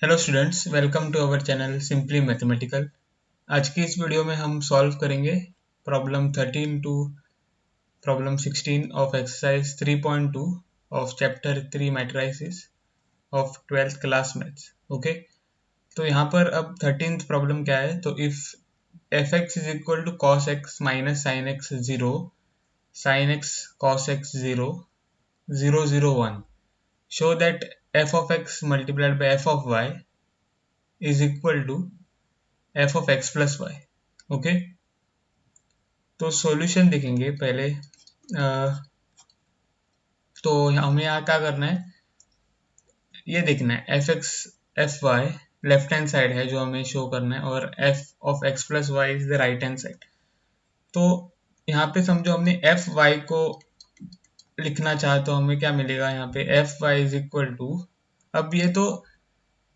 Hello students, welcome to our channel simply mathematical. आज की इस वीडियो में हम सॉल्व करेंगे problem 13 to problem 16 of exercise 3.2 of chapter 3 matrices of 12th class maths. Okay, तो यहाँ पर अब 13th प्रॉब्लम क्या है, तो if f x is equal to cos x minus sine x zero, sine x cos x zero, 0 0 1, show that f of x multiplied by f of y is equal to f of x plus y. Okay, तो solution देखेंगे पहले। तो हमें यहाँ क्या करना है, ये देखना है f x f y left hand side है जो हमें शो करना है, और f of x plus y is the right hand side. तो यहाँ पे समझो हमने एफ वाई को लिखना चाहा तो हमें क्या मिलेगा, यहाँ पे f y is equal to, अब ये तो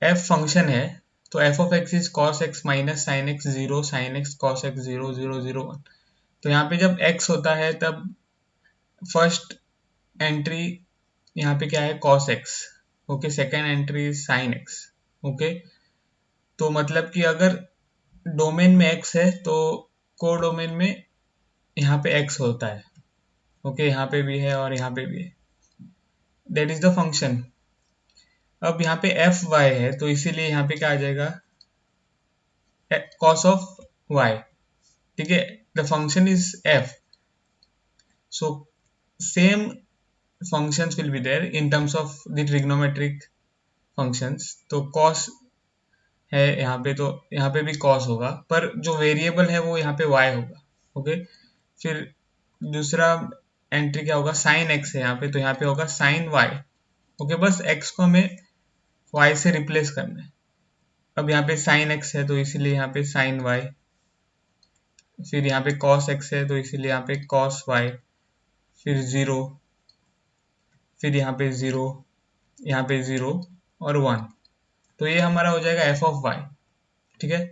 एफ फंक्शन है, तो f of x is cos x minus sine x zero, sine x cos x zero, 0 0 1। तो यहाँ पे जब x होता है तब फर्स्ट एंट्री यहाँ पे क्या है, cos x। Okay, second entry sin x। Okay, तो मतलब कि अगर डोमेन में x है तो को डोमेन में यहाँ पे x होता है। ओके, यहाँ पे भी है और यहाँ पे भी है, दैट इज द फंक्शन। अब यहाँ पे एफ वाई है तो इसीलिए यहाँ पे क्या आ जाएगा, cos ऑफ y। ठीक है, the function is f, so same functions will be there in terms of the trigonometric functions। तो cos है यहाँ पे, तो यहाँ पे भी cos होगा, पर जो वेरिएबल है वो यहाँ पे y होगा। ओके, फिर दूसरा एंट्री क्या होगा, sin x है यहाँ पे, तो यहाँ पे होगा sin y। ओके, बस x को हमें y से रिप्लेस करना है। अब यहाँ पे sin x है तो इसीलिए यहाँ पे sin y, फिर यहाँ पे cos x है तो इसीलिए यहाँ पे cos y, फिर जीरो, फिर यहाँ पे जीरो, यहाँ पे जीरो और वन। तो ये हमारा हो जाएगा एफ ऑफ वाई। ठीक है,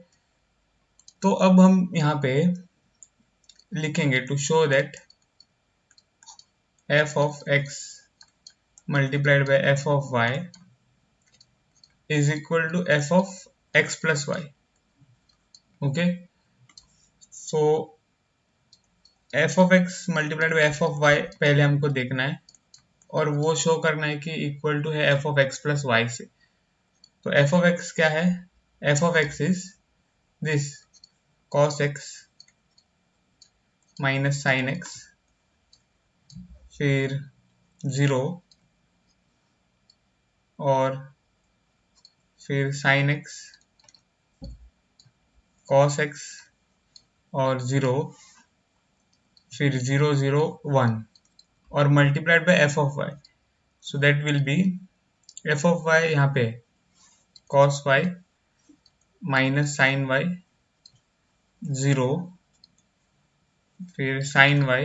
तो अब हम यहाँ पे लिखेंगे to show that f of x multiplied by f of y is equal to f of x plus y. Okay, so f of x multiplied by f of y पहले हमको देखना है, और वो शो करना है कि इक्वल टू है f of x plus y से। तो एफ ऑफ एक्स क्या है, f of x is this cos x minus sine x, फिर जीरो, और फिर sin x cos x और जीरो, फिर 0 0 1, और multiplied by f of y. So that will be f of y यहाँ पे cos y minus sine y, zero, फिर sin y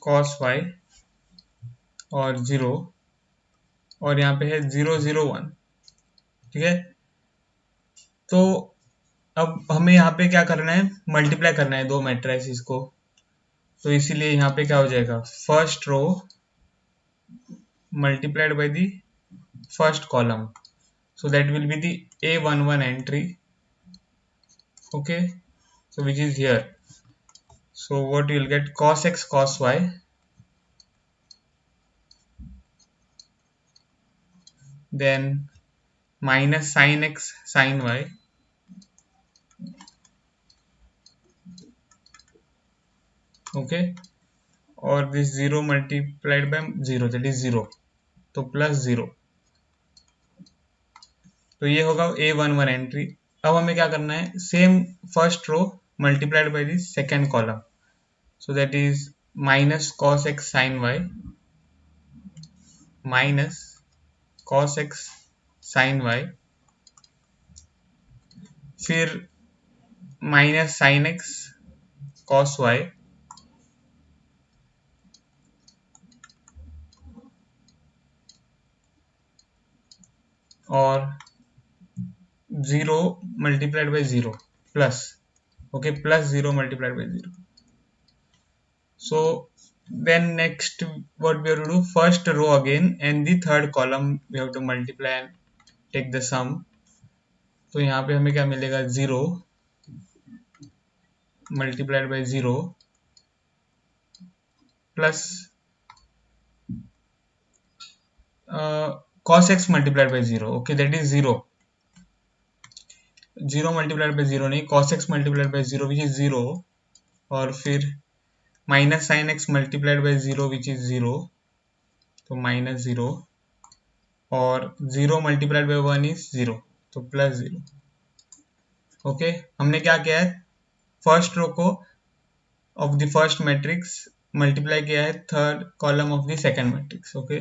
cos y और जीरो, और यहाँ पे है 0 0 1। ठीक है, तो अब हमें यहाँ पे क्या करना है, मल्टीप्लाई करना है दो मैट्रिसेस को। तो इसीलिए यहाँ पे क्या हो जाएगा, first row multiplied by the first column, so that will be the a11 entry। okay, so which is here, so what you will get, cos x cos y, then minus sin x sin y, okay, और this 0 multiplied by 0 that is 0, तो plus 0। तो ये होगा a11 entry. अब हमें क्या करना है, same first row multiplied by the second column, so that is minus cos x sin y minus cos x sin y, फिर minus sin x cos y, और zero multiplied by zero plus, okay, plus zero multiplied by zero. So then next what we have to do, first row again and the third column we have to multiply and take the sum. तो यहाँ पे हमें क्या मिलेगा, 0 multiplied by 0 plus cos x multiplied by 0. Okay, that is 0. 0 multiplied by 0 नहीं, cos x multiplied by 0 which is 0, और फिर minus sine x multiplied by 0 which is 0, तो माइनस 0, और 0 मल्टीप्लाइड बाई 1 इज 0, तो प्लस 0. ओके, हमने क्या किया है, फर्स्ट रो को of the first matrix multiply किया है third column of the second matrix. Okay,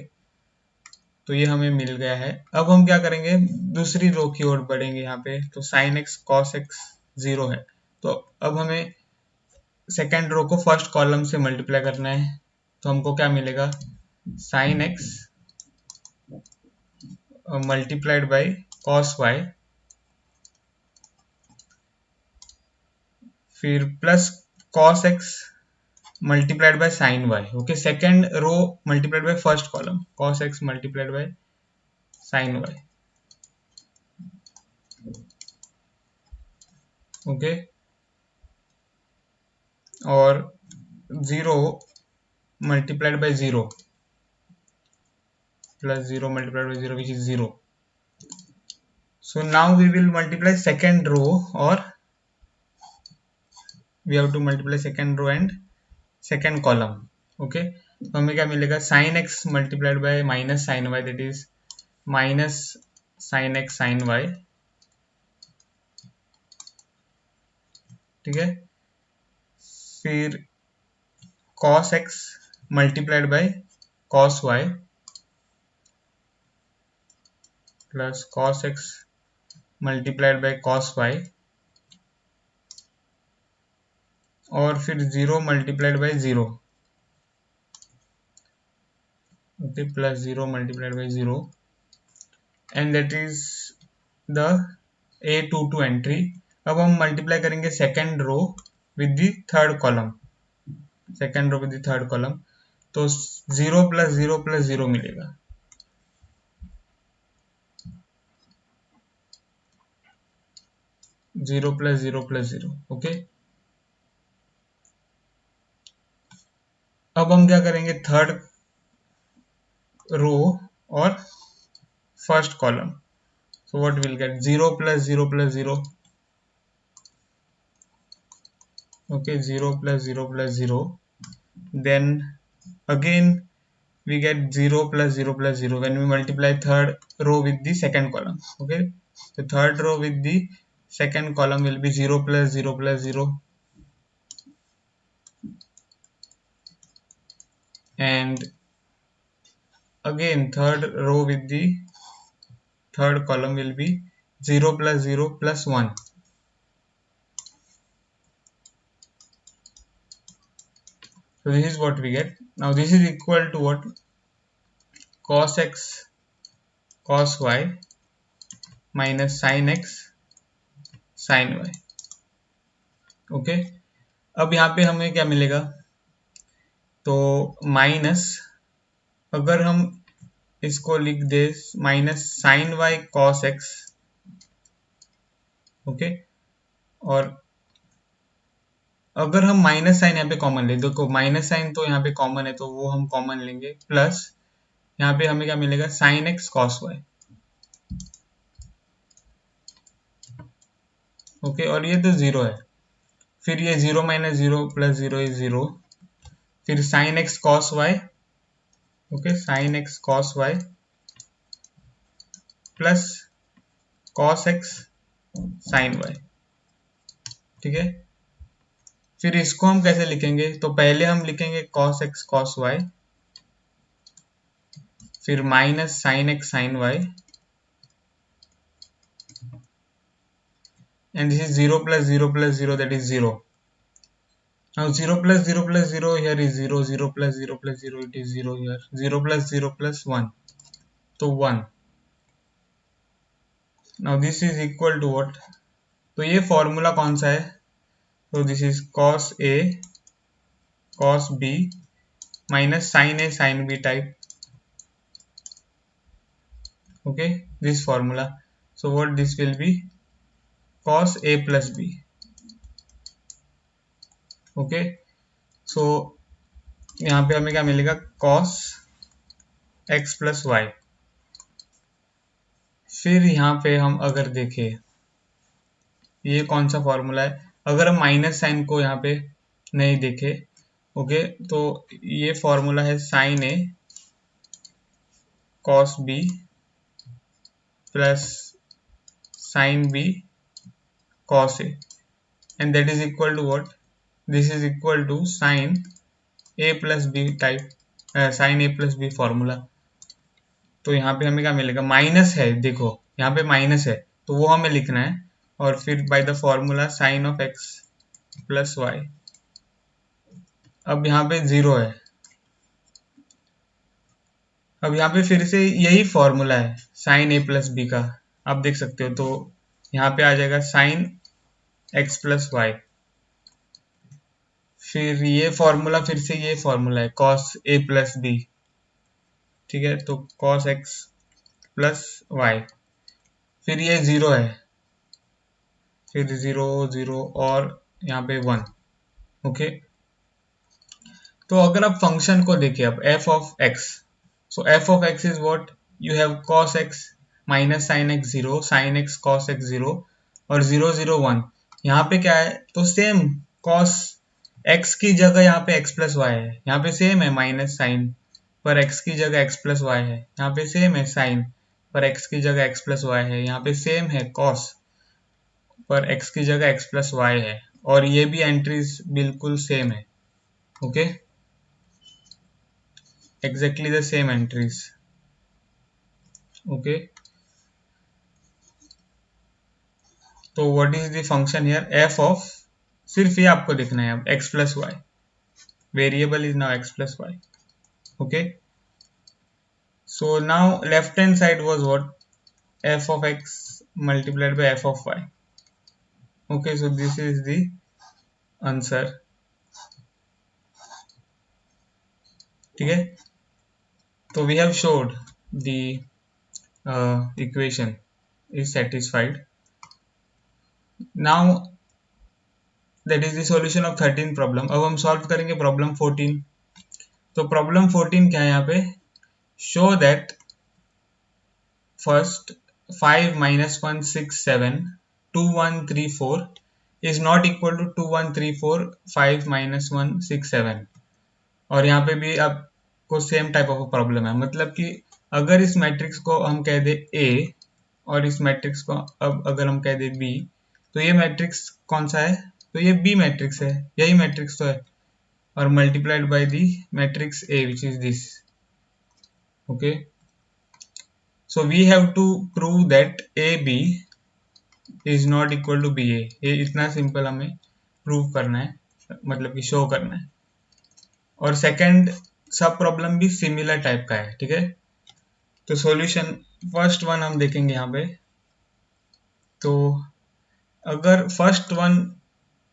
तो ये हमें मिल गया है. अब हम क्या करेंगे, दूसरी रो की ओर बढ़ेंगे. यहाँ पे तो साइन एक्स कॉस एक्स 0 है, तो अब हमें सेकेंड रो को फर्स्ट कॉलम से मल्टीप्लाई करना है. तो हमको क्या मिलेगा, sine x multiplied by cos y, फिर plus cos x multiplied by sine y. Okay, second row multiplied by first column, cos x multiplied by sine y. Okay, और 0 multiplied by 0 plus 0 multiplied by 0 which is 0. So now we will multiply second row, or we have to multiply second row and second column. Okay, तो हमें क्या मिलेगा, sin x multiplied by minus sin y, that is minus sin x sin y. ठीक है, फिर cos x multiplied by cos y plus cos x multiplied by cos y, और फिर 0 multiplied by 0. okay, plus 0 multiplied by 0, and that is the A22 entry. अब हम multiply करेंगे second row with the third column, second row with the third column, तो 0 plus 0 plus 0 मिलेगा. Zero plus 0 plus 0. Okay, अब हम क्या करेंगे, third row और first column. so what we'll get, 0 plus 0 plus 0. okay, 0 plus 0 plus 0, then again we get 0 plus 0 plus 0 when we multiply third row with the second column. okay, the third row with the second column will be 0 plus 0 plus 0, and again third row with the third column will be 0 plus 0 plus 1. So this is what we get. Now this is equal to what, cos x cos y minus sin x sin y. Okay, अब यहाँ पे हमें क्या मिलेगा, तो minus, अगर हम इसको लिख दे minus sine y cos x. Okay, और अगर हम माइनस साइन यहाँ पे कॉमन ले, देखो माइनस साइन तो यहाँ पे कॉमन है तो वो हम कॉमन लेंगे, प्लस यहाँ पे हमें क्या मिलेगा, sine x cos y. Okay, और ये तो 0 है, फिर ये 0 माइनस 0 प्लस 0 इज 0, फिर sine x cos y. Okay, sine x cos y plus cos x sine y. ठीक है, फिर इसको हम कैसे लिखेंगे, तो पहले हम लिखेंगे cos x cos y, फिर minus sine x sine y, and this is 0 plus 0 plus 0, that is 0. Now 0 plus 0 plus 0 here is 0, 0 plus 0 plus 0 it is 0 here, 0 plus 0 plus 1, तो 1. Now this is equal to what, तो ये formula कौन सा है, तो this is cos a cos b minus sin A sin B type. Okay, this formula. So what this will be? Cos A plus B. Okay, so यहाँ पे हमें क्या मिलेगा? Cos x plus y. फिर यहाँ पे हम अगर देखें ये कौन सा फॉर्मूला है, अगर हम माइनस साइन को यहाँ पे नहीं देखे, ओके, तो ये फॉर्मूला है sine A cos B plus sine B cos A, and that is equal to what? This is equal to sine A plus B type, sine A plus B formula. तो यहाँ पे हमें क्या मिलेगा? Minus है, देखो यहाँ पे माइनस है तो वो हमें लिखना है, और फिर by the formula sine of x plus y. अब यहाँ पे जीरो है. अब यहाँ पे फिर से यही फॉर्मूला है साइन ए प्लस बी का, आप देख सकते हो. तो यहाँ पे आ जाएगा साइन एक्स प्लस वाई. फिर ये फॉर्मूला, फिर से ये फॉर्मूला है कॉस ए प्लस बी. ठीक है, तो कॉस एक्स प्लस वाई. फिर ये जीरो है, फिर जीरो जीरो और यहाँ पे वन. ओके, तो अगर आप फंक्शन को देखिए अब f of x, so f of x is what? You have cos x minus sine x zero, sine x cos x zero, और जीरो जीरो वन. यहाँ पे क्या है? तो सेम cos x की जगह यहाँ पे x प्लस वाई है, यहाँ पे सेम है माइनस साइन पर x की जगह x प्लस वाई है, यहाँ पे सेम है साइन पर x की जगह x प्लस वाई है, यहाँ पे सेम है cos पर x की जगह x प्लस वाई है, और ये भी एंट्रीज बिल्कुल सेम है. Okay, exactly the same entries. Okay, तो what is the function here? f of, सिर्फ ये आपको देखना है अब, x plus y. Variable is now x plus y. Okay, so now left hand side was what? f of x multiplied by f of y. Okay, so this is the answer. ठीक है, तो we have showed the equation is satisfied. Now that is the solution of 13 problem. अब हम solve करेंगे problem 14. तो problem 14 क्या है यहाँ पे? Show that first 5 minus 1 6 7 2 1 3 4 is not equal to 2 1 3 4 5 minus 1 6 7. और यहाँ पे भी आपको सेम टाइप ऑफ प्रॉब्लम है, मतलब कि अगर इस मैट्रिक्स को हम कह दे A और इस मैट्रिक्स को अब अगर हम कह दे B, तो ये मैट्रिक्स कौन सा है? तो ये B मैट्रिक्स है, यही मैट्रिक्स तो है, और multiplied by the matrix A which is this. Okay, so we have to prove that AB is not equal to BA. ये इतना सिंपल हमें प्रूव करना है, मतलब कि शो करना है. और सेकंड सब प्रॉब्लम भी सिमिलर टाइप का है. ठीक है, तो सॉल्यूशन फर्स्ट वन हम देखेंगे यहाँ पे. तो अगर फर्स्ट वन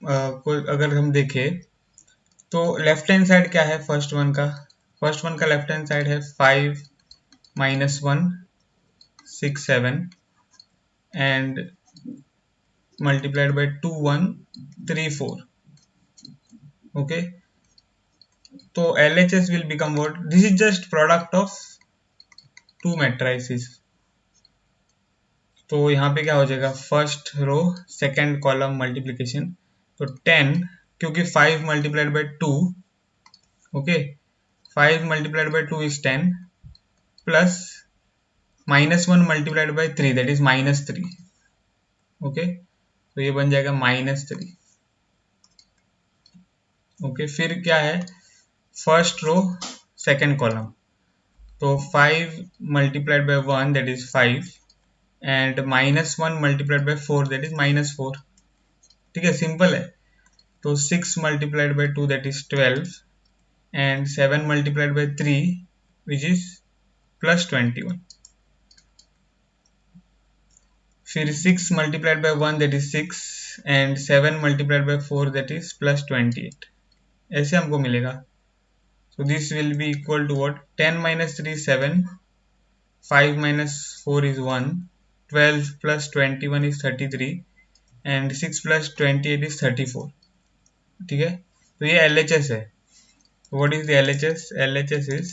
को अगर हम देखें तो लेफ्ट हैंड साइड क्या है फर्स्ट वन का? फर्स्ट वन का लेफ्ट हैंड साइड है 5 minus 1 6 7 and multiplied by 2 1 3 4. Okay, तो LHS will become what? This is just product of two matrices. तो यहाँ पे क्या हो जाएगा? First row second column multiplication, तो 10, क्योंकि 5 multiplied by 2, okay, 5 multiplied by 2 is 10 plus minus 1 multiplied by 3 that is minus 3. Okay, तो ये बन जाएगा माइनस 3. ओके, फिर क्या है? फर्स्ट रो सेकंड कॉलम, तो 5 multiplied by 1 that is 5 and minus 1 multiplied bye 4 that is minus 4. ठीक है, सिंपल है. तो 6 multiplied by 2 that is 12 and 7 multiplied by 3 which is plus 21. फिर 6 multiplied by 1 that is 6 and 7 multiplied by 4 that is plus 28. ऐसे हमको मिलेगा. So this will be equal to what? 10 minus 3 is 7, 5 minus 4 is 1, 12 plus 21 is 33 and 6 plus 28 is 34. ठीक है, तो ये LHS है. So what is the LHS? LHS is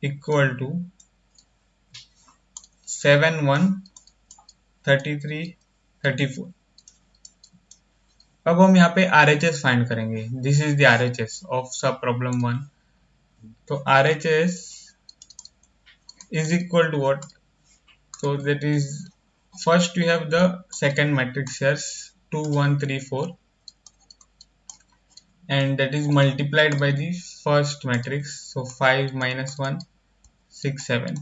equal to 7, 1, 33, 34. अब हम यहाँ पे RHS फाइंड करेंगे. This is the RHS of सब प्रॉब्लम 1. तो RHS is equal to what? So that is, first we have the second matrix here, 2, 1, 3, 4, and that is multiplied by the first matrix. So 5 minus 1, 6, 7.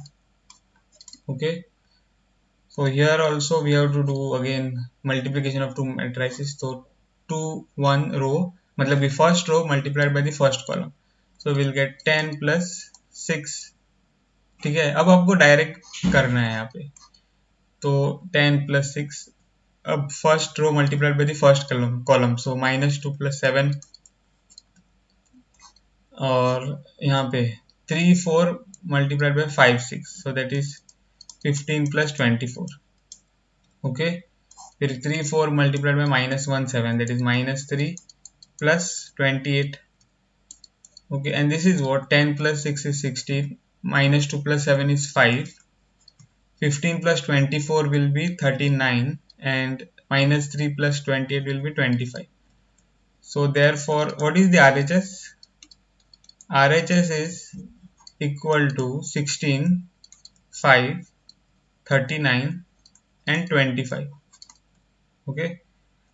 Okay. So here also we have to do again multiplication of two matrices. So 2, 1 row, मतलब the first row multiplied by the first column. So we'll get 10 plus 6. ठीक है, अब आपको direct करना है यहाँ पे. तो 10 plus 6, अब first row multiplied by the first column, so -2 plus 7, और यहाँ पे 3, 4 multiplied by 5, 6, so that is 15 plus 24. Okay, फिर 3, 4 multiplied by -1, 7, that is -3 plus 28. Okay, and this is what? 10 plus 6 is 16, -2 plus 7 is 5, 15 plus 24 will be 39, and -3 plus 28 will be 25. So therefore, what is the RHS? RHS is equal to 16, 5, 39 and 25. Okay,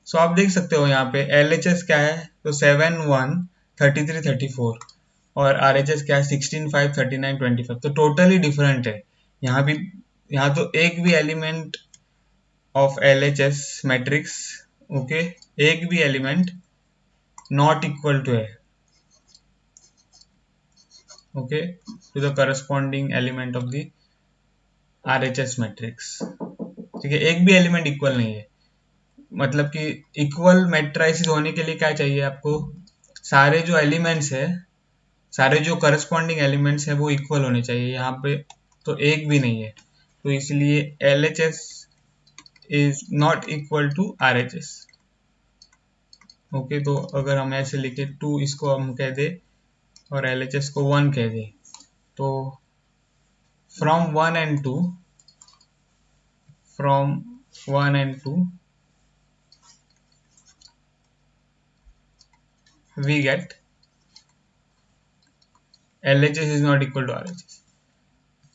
सो आप देख सकते हो यहाँ पे LHS क्या है. तो 7, 1, 33, 34, और RHS क्या है? 16, 5, 39, 25. तो टोटली डिफरेंट है. यहाँ भी, यहाँ तो एक भी element of LHS matrix, okay, एक भी एलिमेंट नॉट इक्वल टू है, okay, to the corresponding element of the RHS matrix. ठीक है, एक भी एलिमेंट इक्वल नहीं है. मतलब कि इक्वल मैट्रिसेस होने के लिए क्या चाहिए आपको? सारे जो एलिमेंट्स है, सारे जो करस्पॉन्डिंग एलिमेंट्स है वो इक्वल होने चाहिए. यहाँ पे तो एक भी नहीं है, तो इसलिए LHS is not equal to RHS. Okay, तो अगर हम ऐसे लिखे 2, इसको हम कह दे और LHS को 1 कह दे, तो from 1 and 2, from 1 and 2 we get LHS is not equal to RHS.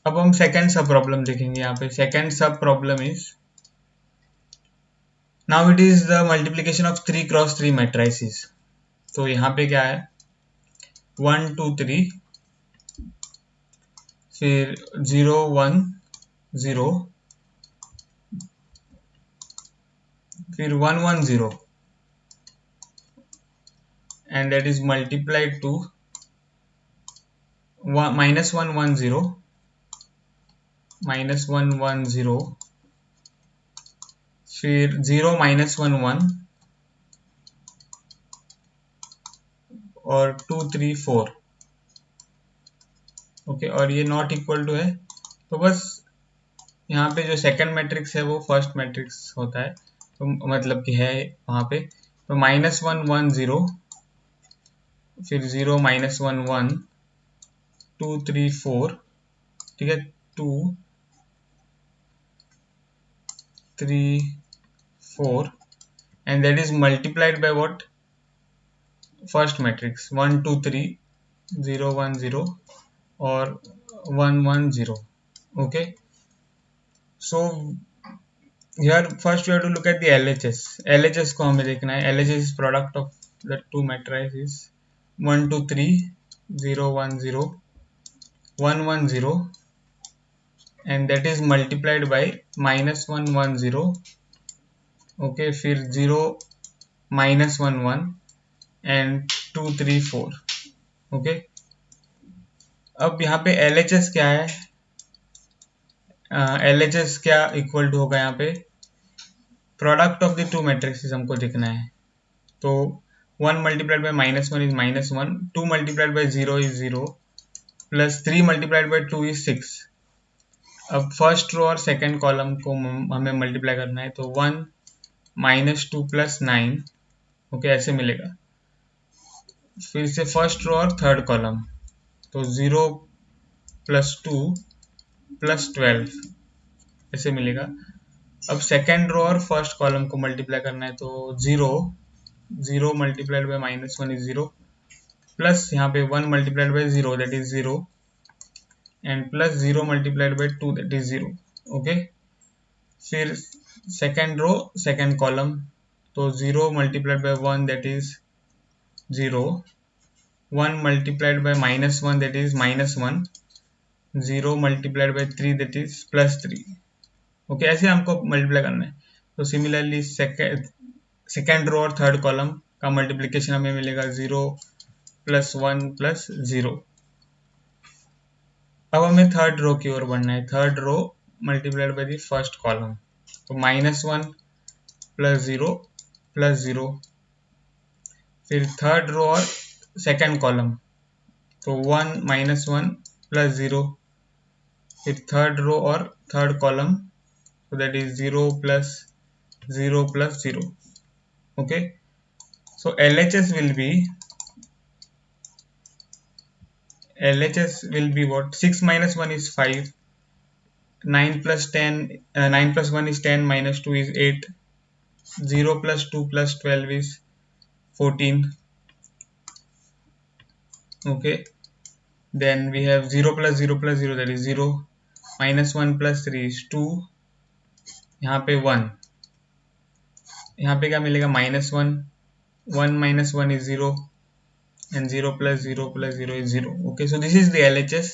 अब हम सेकेंड सब प्रॉब्लम देखेंगे. यहाँ पे सेकेंड सब problem is, now it is the multiplication of 3 cross 3 matrices. तो यहाँ पे क्या है? 1, 2, 3, फिर 0, 1, 0, फिर 1, 1, 0, and that is multiplied to -1, 1, 0, -1, 1, 0, फिर 0, -1, 1, और 2, 3, 4. ओके, और ये नॉट इक्वल टू है. तो बस यहाँ पे जो सेकंड मैट्रिक्स है वो फर्स्ट मैट्रिक्स होता है, तो मतलब कि है वहाँ पे. तो -1, 1, 0, फिर 0, -1, 1, 2, 3, 4. ठीक है, 2, 3, 4, and that is multiplied by what? First matrix, 1, 2, 3, 0, 1, 0, और 1, 1, 0. Okay, so here first we have to look at the LHS. LHS को हमें देखना है. LHS is product of the two matrices 1, 2, 3, 0, 1, 0, 1, 1, 0, and that is multiplied by -1, 1, 0. Okay, फिर 0, -1, 1, and 2, 3, 4. Okay, अब यहाँ पे LHS क्या है? LHS क्या इक्वल टू होगा? यहाँ पे product of the two matrix हमको दिखना है. तो 1 multiplied by -1 is -1, 2 multiplied by 0 is 0, plus 3 multiplied by 2 is 6. अब फर्स्ट रो और सेकंड कॉलम को हमें मल्टीप्लाई करना है, तो 1 -2 + 9, ओके, ऐसे मिलेगा। फिर से फर्स्ट रो और थर्ड कॉलम, तो 0 + 2 + 12 ऐसे मिलेगा। अब सेकेंड रो और फर्स्ट कॉलम को मल्टीप्लाई करना है, तो 0 मल्टीप्लाइड बाय -1 इज 0, प्लस यहाँ पे 1 multiplied by 0 that is 0, and plus 0 multiplied by 2 that is 0, okay. फिर सेकेंड रो सेकेंड कॉलम, तो 0 multiplied by 1 that is 0, 1 multiplied by -1 that is -1, 0 multiplied by 3 that is +3, okay. ऐसे हमको multiply करना है। तो similarly second row और third column का multiplication हमें मिलेगा 0 + 1 + 0। अब हमें थर्ड रो की ओर बढ़ना है। Third row multiplied by the first column, तो -1 + 0 + 0। फिर थर्ड रो और सेकेंड कॉलम, तो 1 -1 + 0। फिर थर्ड रो और third column, so that is 0 + 0 + 0, okay. So LHS will be what? 6 - 1 is 5, 9 + 10 9 + 1 is 10, -2 is 8, 0 + 2 + 12 is 14, okay. Then we have 0 + 0 + 0, that is 0, -1 + 3 is 2, यहाँ पे 1, यहाँ पे क्या मिलेगा? -1, 1 - 1 is 0, and 0 + 0 + 0 is 0, okay. So this is the LHS.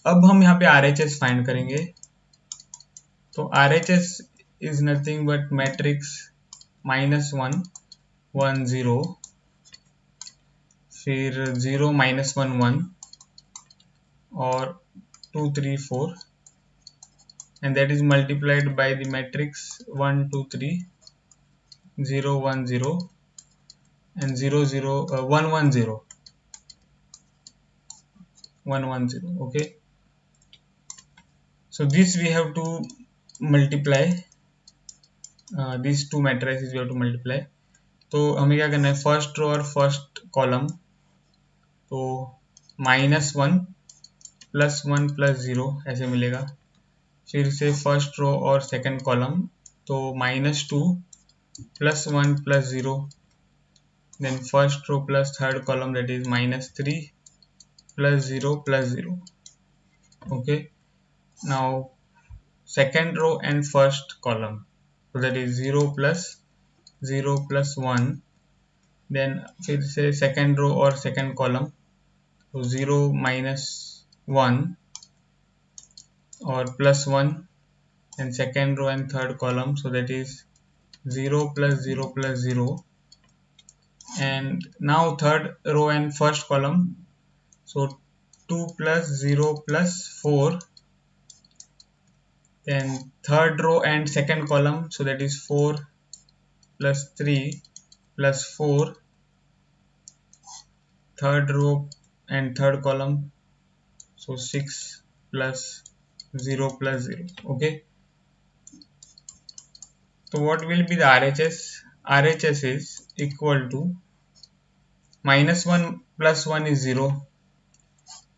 अब हम यहाँ पे RHS फाइंड करेंगे। तो RHS is nothing but matrix -1 1 0, फिर 0 -1 1 और 2 3 4, and that is multiplied by the matrix 1 2 3 0 1 0 and 0 0 1 1 0 1 1 0, okay. So this we have to multiply, these two matrices we have to multiply. तो हमें क्या करना है? फर्स्ट रो और फर्स्ट कॉलम, तो -1 + 1 + 0 ऐसे मिलेगा। फिर से फर्स्ट रो और सेकंड कॉलम, तो -2 + 1 + 0, then first row plus third column that is -3 + 0 + 0, okay. Now second row and first column, so that is 0 + 0 + 1, then फिर से सेकेंड रो और सेकेंड कॉलम, तो 0 - 1 और +1, and second row and third column, so that is 0 + 0 + 0, and now third row and first column, so 2 + 0 + 4, then third row and second column, so that is 4 + 3 + 4, third row and third column, so 6 + 0 + 0, okay. So what will be the RHS? RHS is equal to -1 + 1 is 0,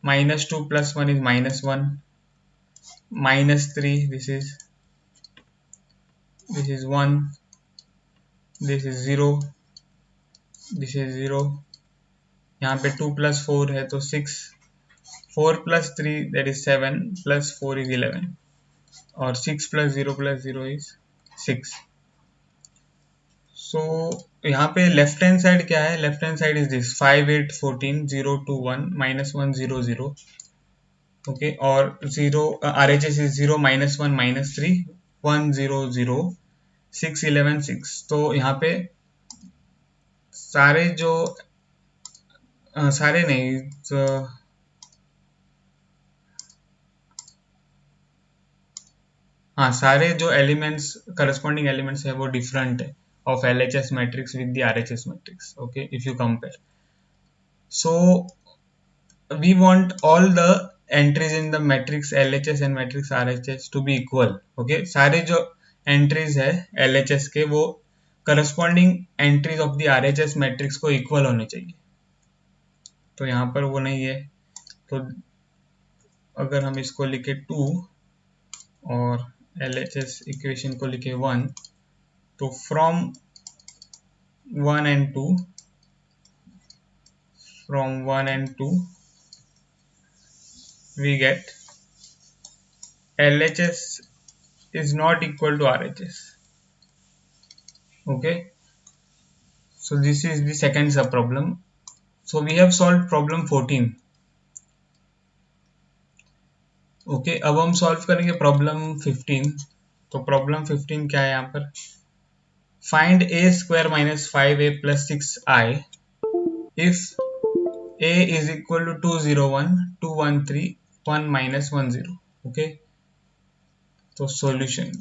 -2 + 1 is -1, -3 this is 1, this is 0, this is 0, यहाँ पे 2 + 4 है तो 6, 4 + 3 that is 7, + 4 is 11, और 6 + 0 + 0 is 6. सो यहाँ पे left hand side क्या है? Left hand side is this 5 8 14 0 2 1 -1 0 0, okay, और 0 RHS इज 0 -1 -3 1 0 0 6 11 6। तो यहाँ पे सारे जो सारे नहीं, तो हाँ, सारे जो एलिमेंट्स करस्पॉन्डिंग एलिमेंट्स है वो डिफरेंट है, of LHS matrix with the RHS matrix. Okay, if you compare. So we want all the entries in the matrix LHS and matrix RHS to be equal. Okay, सारे जो entries है LHS के वो corresponding entries of the RHS matrix को equal होने चाहिए. तो यहाँ पर वो नहीं है. तो अगर हम इसको लिखे 2 और LHS इक्वेशन को लिखे 1, तो from 1 and 2 we get LHS is not equal to RHS. Okay, so this is the second sub problem. So we have solved problem 14. Okay, अब हम सॉल्व करेंगे प्रॉब्लम 15. तो प्रॉब्लम 15 क्या है यहाँ पर? Find a square minus 5a plus 6i if a is equal to 201 213 1 minus 10. Okay, तो solution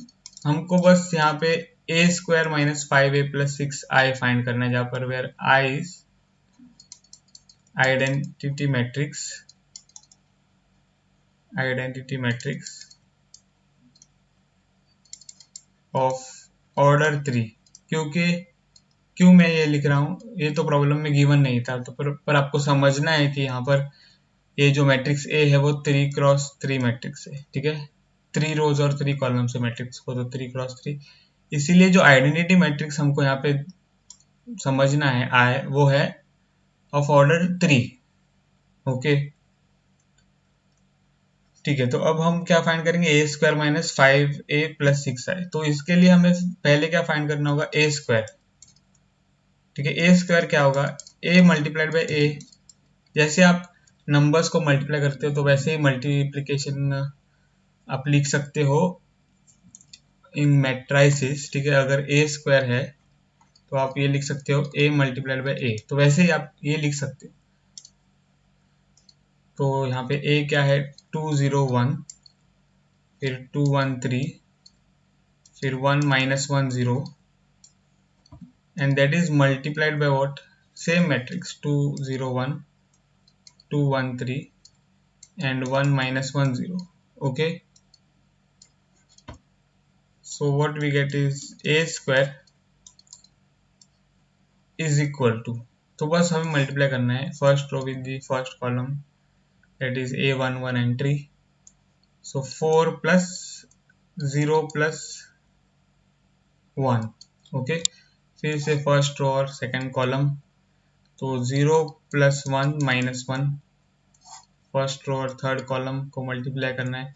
हमको बस यहाँ पे a square minus 5a plus 6i find करना है, जहाँ पर where i is identity matrix of order 3. क्यों मैं ये लिख रहा हूँ, ये तो प्रॉब्लम में गिवन नहीं था, तो पर आपको समझना है कि यहाँ पर ये जो मैट्रिक्स ए है वो 3x3 मैट्रिक्स है. ठीक है, 3 रोज और 3 कॉलम से मैट्रिक्स को, तो 3x3. इसीलिए जो आइडेंटिटी मैट्रिक्स हमको यहाँ पे समझना है वो है ऑफ ऑर्डर 3. ओके, ठीक है. तो अब हम क्या फाइंड करेंगे? A square minus 5a plus 6i. तो इसके लिए हमें पहले क्या फाइंड करना होगा? ए स्क्वायर. ठीक है, ए स्क्वायर क्या होगा? ए मल्टीप्लाइड बाई ए. जैसे आप नंबर्स को मल्टीप्लाई करते हो तो वैसे ही मल्टीप्लिकेशन आप लिख सकते हो इन मैट्राइसिस. ठीक है, अगर ए स्क्वायर है तो आप ये लिख सकते हो ए मल्टीप्लाइड बाई ए. तो वैसे ही आप ये लिख सकते हो. तो यहाँ पे a क्या है? 201, फिर 213, फिर 1 minus 10, and that is multiplied by what? Same matrix 201, 213 and 1 minus 10. Okay, so what we get is a square is equal to, तो बस हमें मल्टीप्लाई करना है first row with the first column, that is a11 entry. So 4 plus 0 plus 1. Okay, फिर से first row और second column, तो 0 plus 1 minus 1. First row और थर्ड कॉलम को मल्टीप्लाई करना है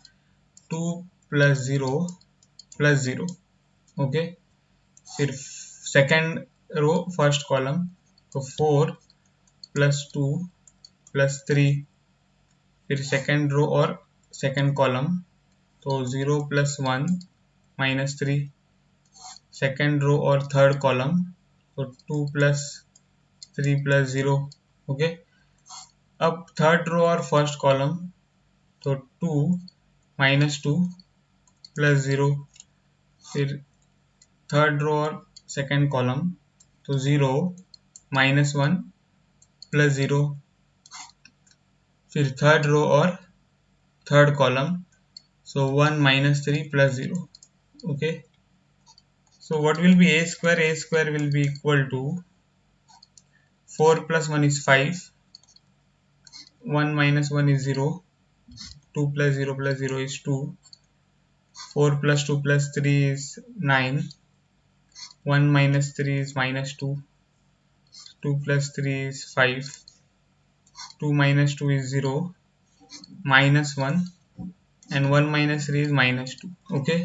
2 प्लस 0 प्लस 0. ओके, फिर सेकंड रो फर्स्ट कॉलम, तो 4 प्लस 2 प्लस 3. फिर सेकंड रो और सेकंड कॉलम, तो 0 प्लस 1 माइनस 3. सेकंड रो और थर्ड कॉलम, तो 2 प्लस 3 प्लस 0. ओके, अब थर्ड रो और फर्स्ट कॉलम, तो 2 माइनस 2 प्लस 0. फिर थर्ड रो और सेकंड कॉलम, तो 0 माइनस 1 प्लस 0. फिर थर्ड रो और third column, so 1 minus 3 plus 0. Okay, so what will be a square? A square will be equal to 4 plus 1 is 5, 1 minus 1 is 0, 2 plus 0 is 2, 4 plus 2 plus 3 is 9, 1 minus 3 is minus 2, 2 plus 3 is 5, 2 minus 2 is 0, minus 1, and 1 minus 3 is minus 2. Okay,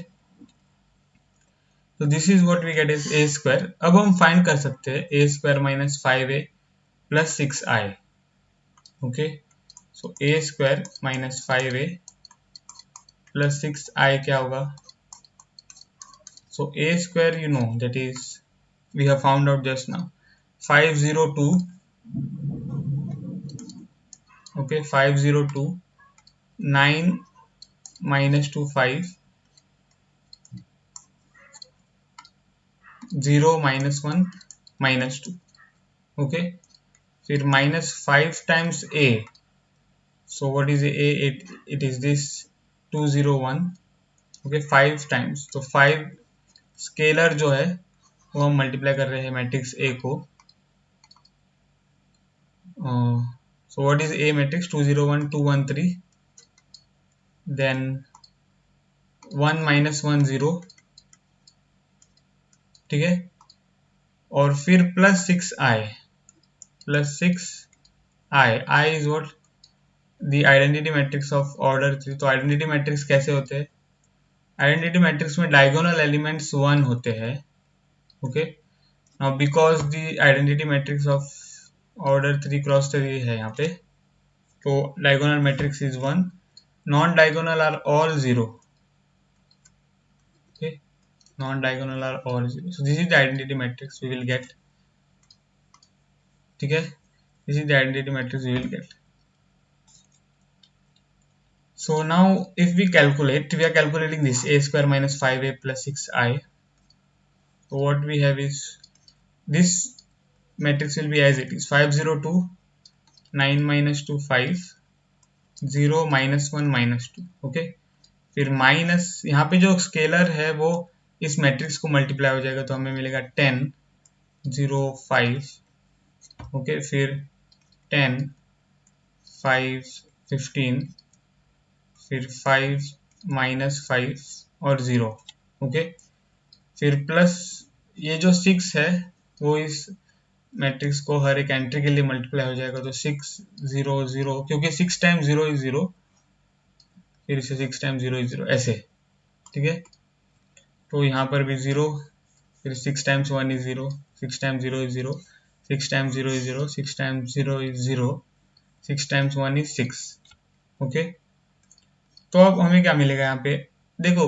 तो this is what we get is a square. अब हम find कर सकते हैं a square minus 5a plus 6i. Okay, so a square minus 5a plus 6i क्या होगा? So a square you know that is we have found out just now 502. Okay, 502, 9 minus 2 5, 0 -1 -2. Okay, फिर -5 times a. So what is a? It is this 201. Okay, 5 times, तो 5 scalar जो है वो हम multiply कर रहे हैं मैट्रिक्स a को. So what is a matrix? 201 213, then 1 -1 0, ठीक है, और फिर +6i, +6i is what? The identity matrix of order 3. तो आइडेंटिटी मैट्रिक्स कैसे होते हैं? आइडेंटिटी मैट्रिक्स में डायगोनल एलिमेंट्स 1 होते हैं. Okay, now because the identity matrix of order 3 cross 3 है यहाँ पे, तो diagonal matrix is 1. Non diagonal are all 0. Okay, non diagonal are all 0. So this is the identity matrix we will get. ठीक है, this is the identity matrix we will get. So now if we calculate, we are calculating this a square minus 5a plus 6i. So what we have is this matrix will be as it is: 502, 9 minus 2 5, 0 -1 -2. Okay, फिर minus यहाँ पे जो scalar है वो इस matrix को multiply हो जाएगा, तो हमें मिलेगा 10 0 5. ओके, फिर 10 5 15, फिर 5 -5 और 0. ओके, फिर प्लस ये जो 6 है वो इस मैट्रिक्स को हर एक एंट्री के लिए मल्टीप्लाई हो जाएगा, तो 6 0 0, क्योंकि 6 टाइम्स 0 इज 0, फिर इसे 6 टाइम्स 0 इज 0 ऐसे. ठीक है, तो यहाँ पर भी 0, फिर 6 times 1 is 0, 6 times 0 is 0, 6 times 0 is 0, 6 times 0 is 0, 6 times 1 is 6. Okay, तो अब हमें क्या मिलेगा यहाँ पे? देखो,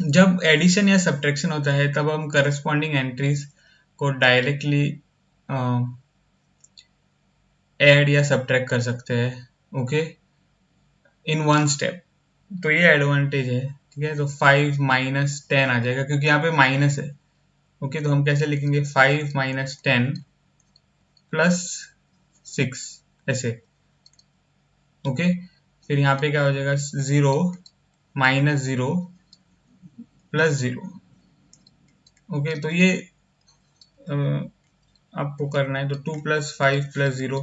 जब एडिशन या सब्ट्रैक्शन होता है तब हम करस्पॉन्डिंग एंट्रीज को डायरेक्टली ऐड या सब्ट्रैक्ट कर सकते हैं. Okay, in one step. तो ये एडवांटेज है. ठीक है, तो 5 -10 आ जाएगा क्योंकि यहाँ पे माइनस है. ओके, तो हम कैसे लिखेंगे? 5 -10 प्लस 6 ऐसे. ओके, फिर यहाँ पे क्या हो जाएगा? 0 -0 प्लस 0. ओके, तो ये आपको करना है, तो 2 + 5 + 0.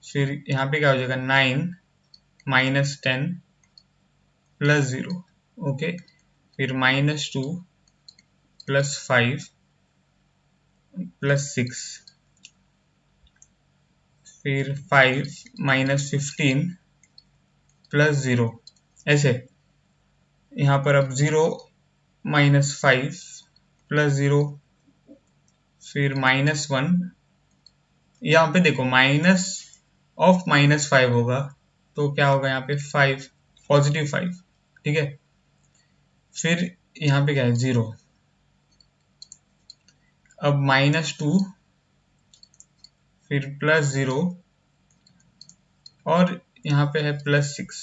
फिर यहाँ पे क्या हो जाएगा? 9 -10 प्लस 0. ओके, फिर -2 + 5 + 6, फिर 5 -15 + 0 ऐसे. यहाँ पर अब 0 -5 + 0, फिर -1. यहाँ पे देखो माइनस ऑफ -5 होगा, तो क्या होगा यहाँ पे? 5, +5. ठीक है, फिर यहाँ पे क्या है? 0. अब -2, फिर +0, और यहाँ पे है +6.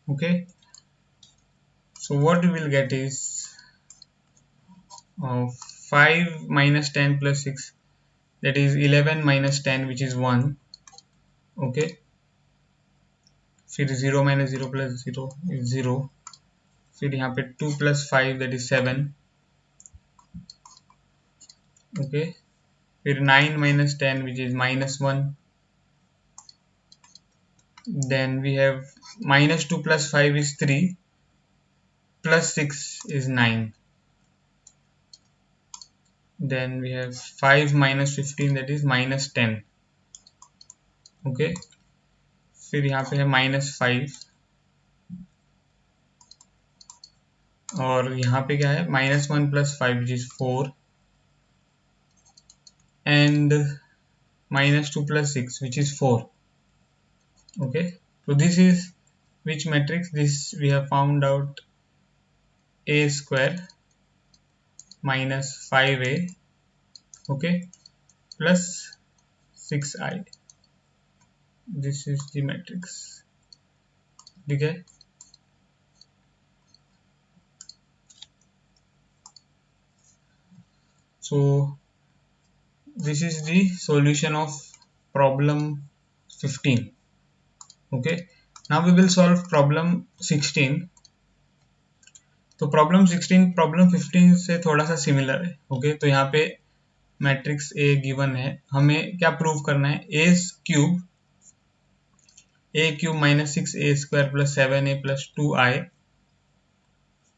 Okay, so what we will get is 5 -10 + 6, that is 11 -10, which is 1. Okay, फिर 0 -0 + 0 is 0, फिर यहाँ पे 2 + 5, that is 7. ओके, फिर 9 -10, which is -1. Then we have -2 + 5 is 3, + 6 is 9. Then we have 5 -15, that is -10. Okay, फिर यहाँ पे है -5, और यहाँ पे क्या है? -1 + 5, which is 4, and -2 + 6, which is 4. Okay, so this is which matrix? This we have found out: a square minus 5a, okay, plus 6i. This is the matrix. ठीक है, So this is the solution of problem 15. Okay, now we will solve problem 16. तो problem 16 problem 15 से थोड़ा सा similar है. Okay, तो यहाँ पे मैट्रिक्स ए गिवन है, हमें क्या प्रूव करना है, a cube minus 6a² plus 7a plus 2i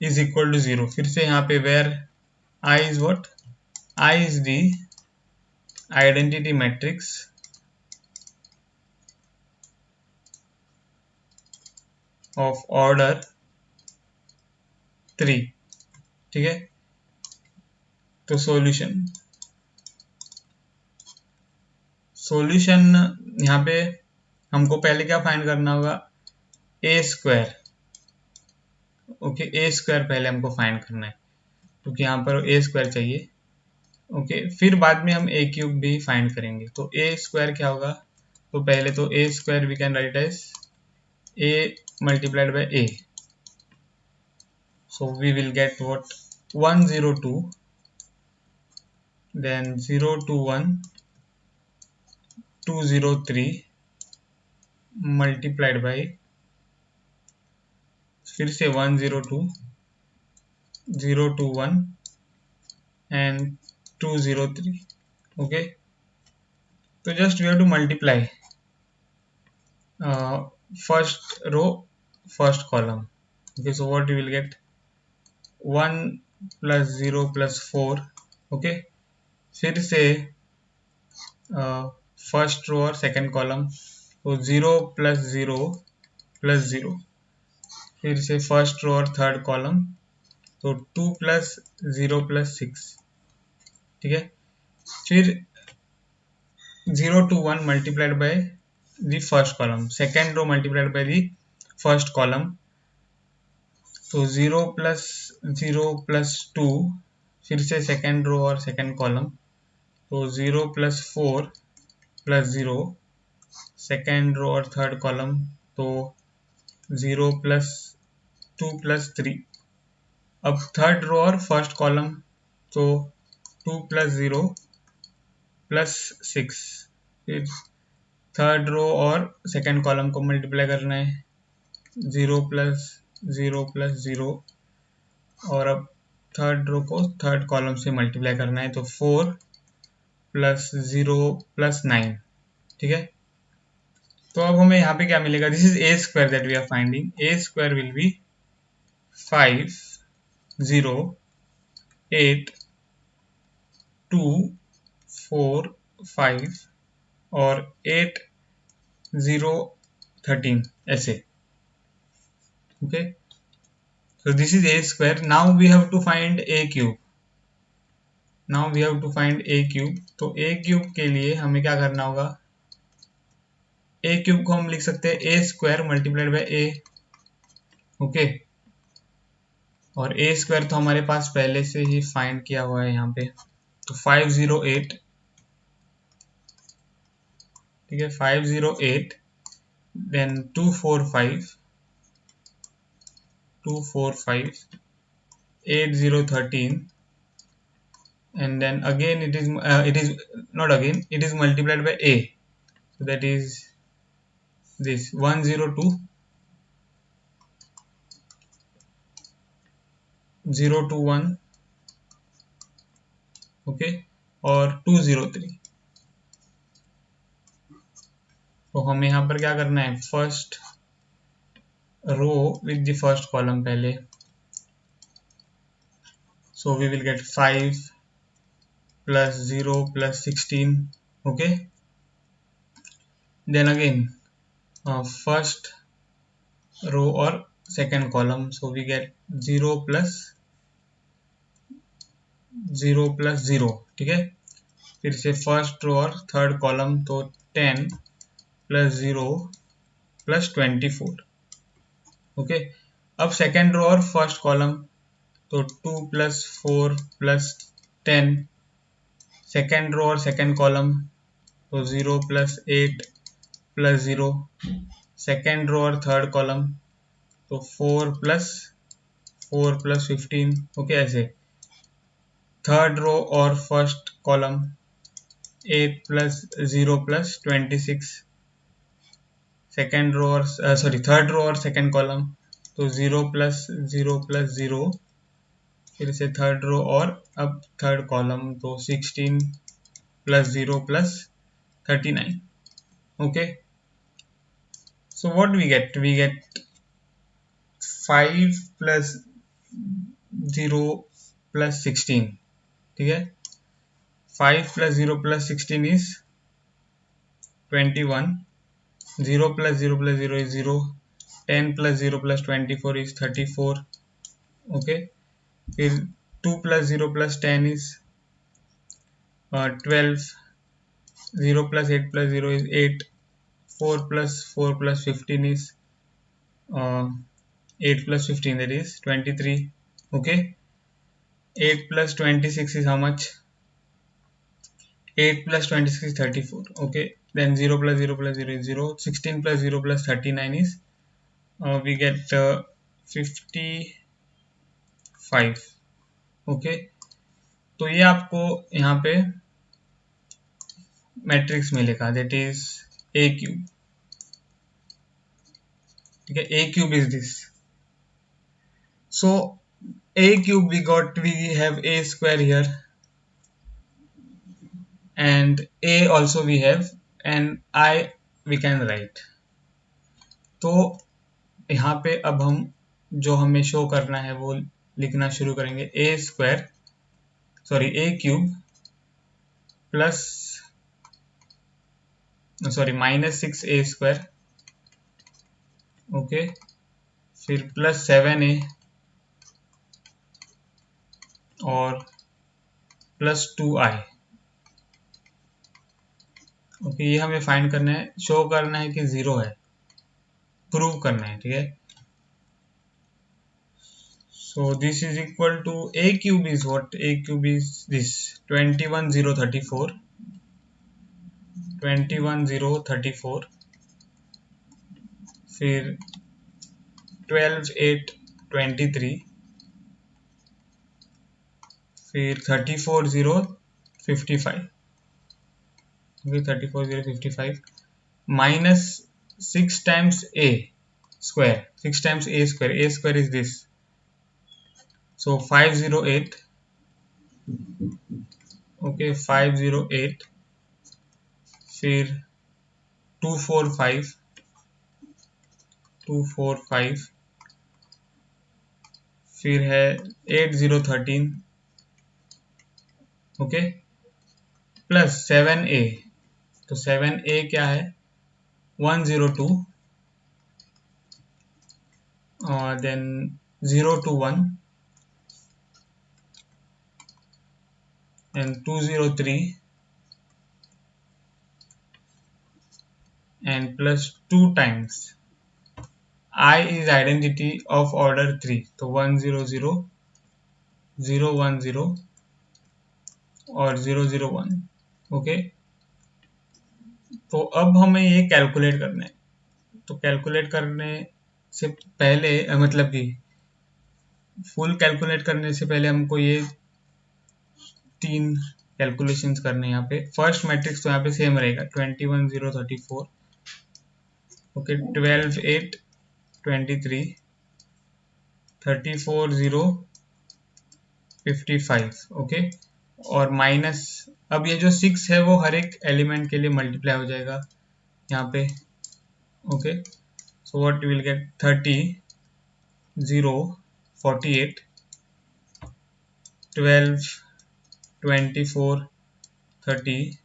is equal to 0. फिर से यहाँ पे where i is what, i is the identity matrix of order 3. ठीक है, तो सॉल्यूशन यहाँ पे हमको पहले क्या फाइंड करना होगा, ए स्क्वायर. ओके, ए स्क्वायर पहले हमको फाइंड करना है क्योंकि यहाँ पर ए स्क्वायर चाहिए. ओके, फिर बाद में हम ए क्यूब भी फाइंड करेंगे. तो ए स्क्वायर क्या होगा, तो पहले तो a square we can write as a multiplied by a. So we will get what, 102, then 021, 203 multiplied by फिर से 102, 021 and 203. Okay, so just we have to multiply first row first column. Okay, so what you will get, 1 plus 0 plus 4. okay, फिर से first row और second column, तो 0 plus 0 plus 0. फिर से first row और third column, तो 2 plus 0 plus 6. ठीक है, फिर 0 to 1 multiplied by the first column, second row multiplied by the first column, तो 0 प्लस 0 प्लस 2. फिर से सेकेंड रो और सेकेंड कॉलम, तो 0 प्लस 4 प्लस 0. सेकेंड रो और थर्ड कॉलम, तो 0 प्लस 2 प्लस 3. अब थर्ड रो और फर्स्ट कॉलम, तो 2 प्लस 0 प्लस 6. फिर थर्ड रो और सेकेंड कॉलम को मल्टीप्लाई करना है, 0 प्लस 0 प्लस 0. और अब थर्ड रो को थर्ड कॉलम से मल्टीप्लाई करना है, तो 4 प्लस 0 प्लस 9. ठीक है, तो अब हमें यहाँ पे क्या मिलेगा, this is a square that we are finding. A square will be 5 0 8 2 4 5 और 8 0 13 ऐसे. Okay, so this is a square. Now we have to find a cube. तो a cube के लिए हमें क्या करना होगा, a cube को हम लिख सकते हैं a square multiplied by a. Okay, और a स्क्वायर तो हमारे पास पहले से ही फाइंड किया हुआ है यहाँ पे, तो 508. ठीक है, 508, then 245 8013, and then again it is multiplied by a, so that is this 102 021. Okay, और 203. तो हमें यहाँ पर क्या करना है, first row with the first column पहले, so we will get 5 plus 0 plus 16. okay, then again first row or second column, so we get 0 plus 0 plus 0. ठीक है, फिर से फर्स्ट रो और थर्ड कॉलम, तो 10 प्लस 0 प्लस 24. ओके, अब second row और first column, तो 2 प्लस 4 प्लस 10. सेकेंड रो और सेकेंड कॉलम, तो 0 प्लस 8 प्लस 0. सेकेंड रो और थर्ड कॉलम, तो 4 प्लस 15. ओके, ऐसे. थर्ड रो और first column 8 plus 0 plus 26, second row और थर्ड रो और सेकेंड कॉलम तो 0 प्लस 0 प्लस 0, फिर से थर्ड रो और अब थर्ड कॉलम तो 16 plus 0 plus 39. Okay, so what we get 5 plus 0 plus 16. ठीक है, 5 plus 0 plus 16 is 21, 0 plus 0 plus 0 is 0, 10 plus 0 plus 24 is 34. Okay, फिर 2 plus 0 plus 10 is 12, 0 plus 8 plus 0 is 8, 4 plus 4 plus 15 is 8 plus 15, that is 23. Okay, 8 plus 26 is how much? 8 plus 26 is 34. Okay, then 0 plus 0 plus 0 is 0. 16 plus 0 plus 39 is we get 55. Okay, तो ये आपको यहाँ पे matrix मिलेगा, that is a cube. ठीक है, a cube is this. So a cube we have a square here, and a also we have, and I we can write. तो यहाँ पे अब हम जो हमें शो करना है वो लिखना शुरू करेंगे. ए क्यूब प्लस -6a². ओके, फिर प्लस 7a और प्लस 2i. ओके, ये हमें फाइंड करना है, शो करना है कि 0 है, प्रूव करना है. ठीक है, so this is equal to a cube is what? A cube is this 21,034, 21,034, फिर 12,823, फिर 34,055. okay, 34,055 minus 6 times a square. 6 times a square. A square is this. So 508. Okay, 508. फिर 245, 245, फिर है 8013. Okay, plus 7a. तो 7a क्या है? 102, और then 021 and 203 and plus 2 times I is identity of order 3. तो 100, 010 और 001. ओके, तो अब हमें ये कैलकुलेट करना है. तो कैलकुलेट करने से पहले मतलब कि फुल कैलकुलेट करने से पहले हमको ये 3 कैलकुलेशंस करने हैं. यहाँ पे फर्स्ट मैट्रिक्स तो यहाँ पे सेम रहेगा, 21,034. ओके, 12,823, 34,055. ओके, और माइनस, अब ये जो 6 है वो हर एक एलिमेंट के लिए मल्टीप्लाई हो जाएगा यहाँ पे. Okay, so what will get 30, 0, 48, 12, 24, 30,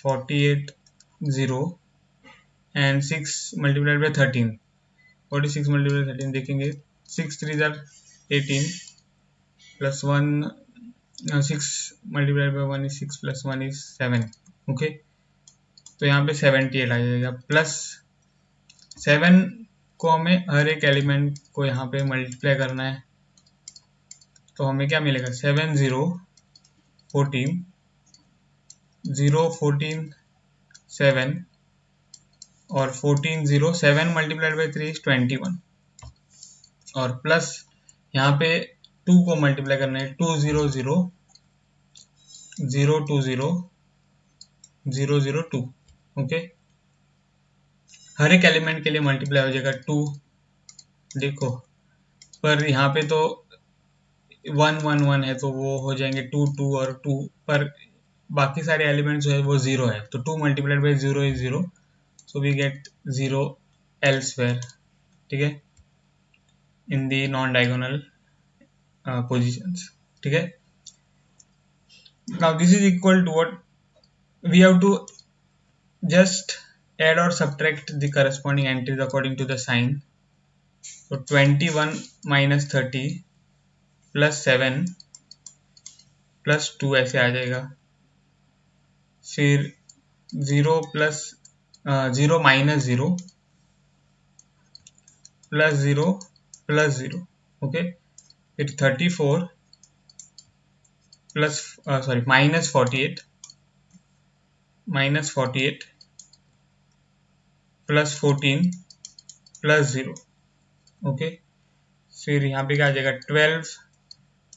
48, 0 and 6 multiplied by 13. 46 multiplied by 13 देखेंगे. 6 3 are 18 plus 1, 6 multiplied by 1 is 6 plus 1 is 7. Okay, तो यहाँ पे 78 आ जाएगा. प्लस 7 को हमें हर एक एलिमेंट को यहाँ पे मल्टीप्लाई करना है. तो हमें क्या मिलेगा? 7 0 14, 0 14 7 और 14 0. 7 मल्टीप्लाइड बाई 3 इज 21. और प्लस यहाँ पे 2 को मल्टीप्लाई करना है, 2 0 0 0 2 0 0 0 2। ओके, हर एक एलिमेंट के लिए मल्टीप्लाई हो जाएगा 2। देखो, पर यहाँ पे तो 1 1 1 है तो वो हो जाएंगे 2 2 और 2, पर बाकी सारे एलिमेंट जो है वो 0 है, तो 2 multiplied by 0 is 0, so we get 0 elsewhere. ठीक है, in the non diagonal positions. ठीक है, now this is equal to what we have to just add or subtract the corresponding entries according to the sign. So 21 minus 30 plus 7 plus 2 ऐसे आ जाएगा। फिर 0 plus 0 minus 0 plus 0 plus 0। Okay, फिर 34 plus sorry minus 48 plus 14 plus 0। Okay, फिर यहाँ पे क्या आ जाएगा 12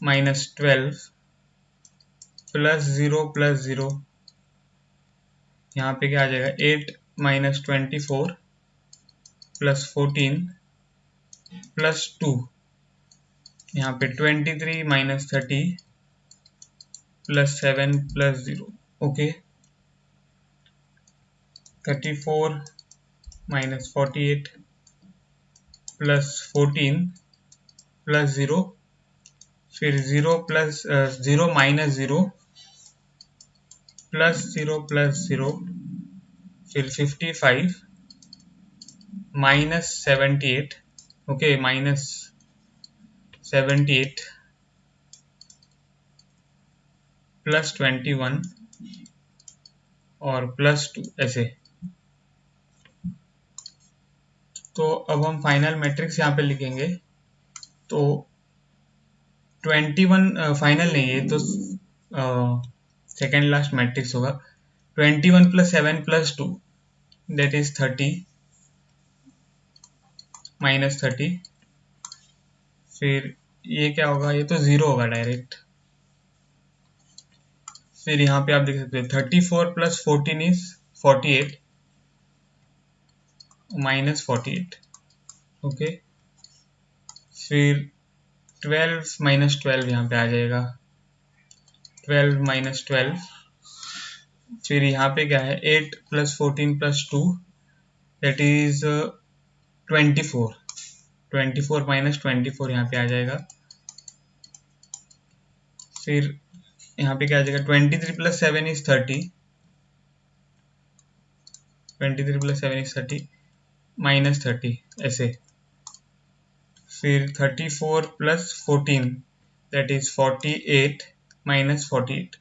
माइनस 12 प्लस 0 प्लस 0। यहाँ पे क्या आ जाएगा 8 माइनस 24 प्लस 14 प्लस 2। यहाँ पे 23 minus 30 plus 7 plus 0। Okay, 34 minus 48 plus 14 plus 0, फिर 0 प्लस 0 माइनस 0 प्लस 0 प्लस 0, फिर 55 माइनस 78। ओके, माइनस 78 प्लस 21 और प्लस 2 ऐसे। तो अब हम फाइनल मैट्रिक्स यहाँ पे लिखेंगे। तो 21 फाइनल नहीं है, तो सेकेंड लास्ट मैट्रिक्स होगा 21 plus 7 plus 2 that is 30 minus 30। फिर ये क्या होगा, ये तो 0 होगा डायरेक्ट। फिर यहाँ पे आप देख सकते हो 34 प्लस 14 इज 48 माइनस 48। ओके, फिर 12 माइनस 12 यहाँ पे आ जाएगा 12 माइनस 12। फिर यहाँ पे क्या है 8 plus 14 plus 2 that is 24। 24 minus 24 यहाँ पे आ जाएगा। फिर यहाँ पे क्या आ जाएगा 23 plus 7 is 30। 23 plus 7 is 30 minus 30 ऐसे। फिर 34 plus 14 that is 48 minus 48।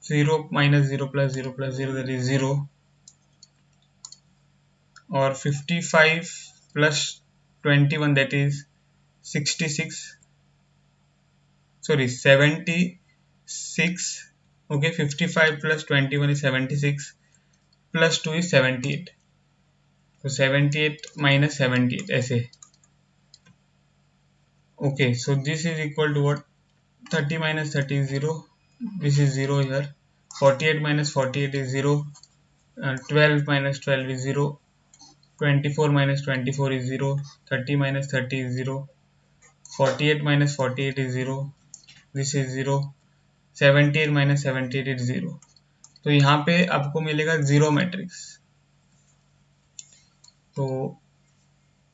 0 minus 0 plus 0 plus 0 that is 0। और 55 plus 21 that is 66 sorry 76। Okay, 55 plus 21 is 76 plus 2 is 78, तो 78 माइनस 78 ऐसे। Okay, so this is equal to what 30 minus 30 is 0, this is 0 here, 48 minus 48 is 0, 12 minus 12 is 0, 24 minus 24 is 0, 30 minus 30 is 0, 48 minus 48 is 0, this is 0, 78 minus 78 is 0। तो यहाँ पे आपको मिलेगा 0 matrix. तो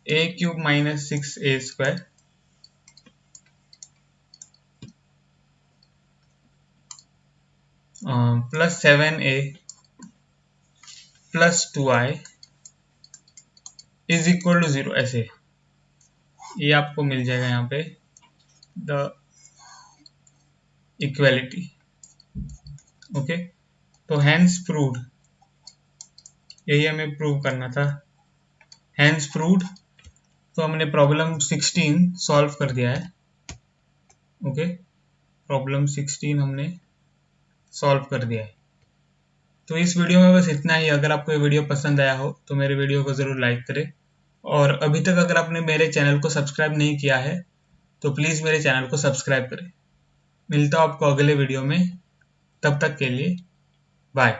a cube minus 6a square plus 7a plus 2i is equal to 0 ऐसे। ये आपको मिल जाएगा यहाँ पे द इक्वेलिटी। ओके, तो हैंस प्रूव्ड, यही हमें प्रूव करना था। हैंस प्रूव्ड, तो हमने प्रॉब्लम 16 सॉल्व कर दिया है। ओके, प्रॉब्लम 16 हमने सॉल्व कर दिया है। तो इस वीडियो में बस इतना ही। अगर आपको ये वीडियो पसंद आया हो तो मेरे वीडियो को ज़रूर लाइक करें और अभी तक अगर आपने मेरे चैनल को सब्सक्राइब नहीं किया है तो प्लीज़ मेरे चैनल को सब्सक्राइब करें। मिलता हूँ आपको अगले वीडियो में, तब तक के लिए बाय।